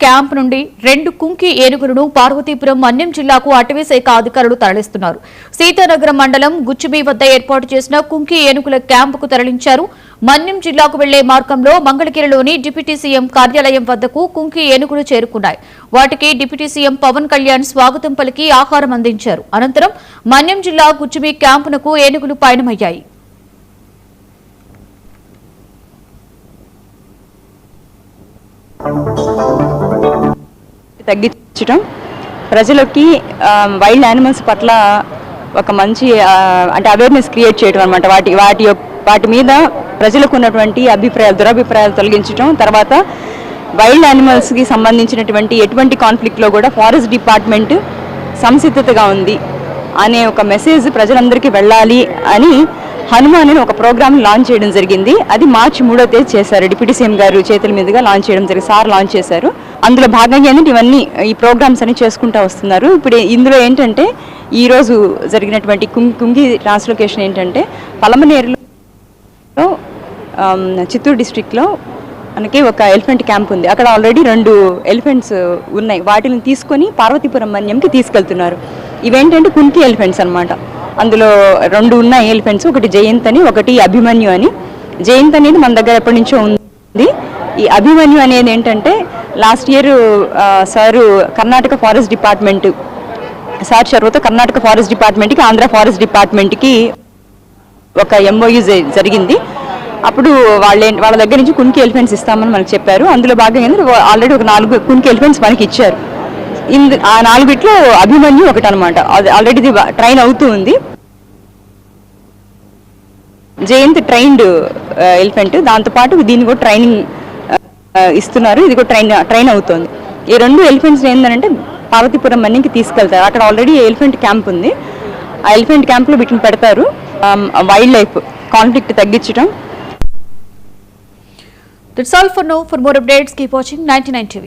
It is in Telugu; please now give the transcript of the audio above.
క్యాంప్ నుండి 2 కుంకి ఏనుగులను పార్వతీపురం మన్యం జిల్లాకు అటవీ శాఖ అధికారులు తరలిస్తున్నారు. సీతానగరం మండలం గుచ్చిబి వద్ద ఏర్పాటు చేసిన కుంకి ఏనుగుల క్యాంపుకు తరలించారు. మన్యం జిల్లాకు వెళ్లే మార్గంలో మంగళగిరిలోని డిప్యూటీ సీఎం కార్యాలయం వద్దకు కుంకి ఏనుగులు చేరుకున్నాయి. వాటికి డిప్యూటీ సీఎం పవన్ కళ్యాణ్ స్వాగతం పలికి ఆహారం అందించారు. అనంతరం మన్యం జిల్లా గుచ్చిబి క్యాంపునకు ఏనుగులు పయనమయ్యాయి. తగ్గించడం ప్రజలకి వైల్డ్ యానిమల్స్ పట్ల ఒక మంచి అంటే అవేర్నెస్ క్రియేట్ చేయడం అన్నమాట. వాటి మీద ప్రజలకు ఉన్నటువంటి దురభిప్రాయాలు తొలగించడం, తర్వాత వైల్డ్ యానిమల్స్కి సంబంధించినటువంటి ఎటువంటి కాన్ఫ్లిక్ట్లో కూడా ఫారెస్ట్ డిపార్ట్మెంట్ సంసిద్ధతగా ఉంది అనే ఒక మెసేజ్ ప్రజలందరికీ వెళ్ళాలి అని హనుమాన్ అని ఒక ప్రోగ్రామ్ లాంచ్ చేయడం జరిగింది. అది మార్చి 3వ తేదీ చేశారు. డిప్యూటీ సీఎం గారు చేతుల మీదుగా లాంచ్ చేయడం జరిగింది. సార్ లాంచ్ చేశారు. అందులో భాగంగా ఏంటంటే ఇవన్నీ ఈ ప్రోగ్రామ్స్ అన్ని చేసుకుంటూ వస్తున్నారు. ఇప్పుడు ఇందులో ఏంటంటే ఈరోజు జరిగినటువంటి కుంగి ట్రాన్స్లొకేషన్ ఏంటంటే పలమనేరులో చిత్తూరు డిస్ట్రిక్ట్లో మనకి ఒక ఎలిఫెంట్ క్యాంప్ ఉంది. అక్కడ ఆల్రెడీ 2 ఎలిఫెంట్స్ ఉన్నాయి. వాటిని తీసుకొని పార్వతీపురం మన్యంకి తీసుకెళ్తున్నారు. ఇవేంటంటే కుంకి ఎలిఫెంట్స్ అనమాట. అందులో 2 ఉన్నాయి ఎలిఫెంట్స్. ఒకటి జయంత్ అని, ఒకటి అభిమన్యు అని. జయంత్ అనేది మన దగ్గర ఎప్పటి నుంచో ఉంది. ఈ అభిమన్యు అనేది ఏంటంటే last year sir Karnataka forest department sir చొరవతో కర్ణాటక ఫారెస్ట్ డిపార్ట్మెంట్కి ఆంధ్ర ఫారెస్ట్ డిపార్ట్మెంట్కి ఒక MOU జరిగింది. అప్పుడు వాళ్ళ దగ్గర నుంచి కుంకి ఎలిఫెంట్స్ ఇస్తామని మనకు చెప్పారు. అందులో భాగంగా ఆల్రెడీ ఒక 4 కుంకి ఎలిఫెంట్స్ మనకి ఇచ్చారు. ఆ 4 అభిమన్యు ఒకటి అనమాట. అది ఆల్రెడీ ఇది ట్రైన్ అవుతూ ఉంది. జయంత్ ట్రైన్డ్ ఎలిఫెంట్, దాంతోపాటు దీన్ని కూడా ట్రైనింగ్ ఇస్తున్నారు. ఇది కూడా ట్రైన్ అవుతుంది. ఈ 2 ఎలిఫెంట్స్ ఏంటంటే పార్వతీపురం మన్యంకి తీసుకెళ్తారు. అక్కడ ఆల్రెడీ ఎలిఫెంట్ క్యాంప్ ఉంది. ఆ ఎలిఫెంట్ క్యాంప్లో వీటిని పెడతారు. వైల్డ్ లైఫ్ కాన్ఫ్లిక్ట్ తగ్గించడం. That's all for now. For more updates, keep watching 99 TV.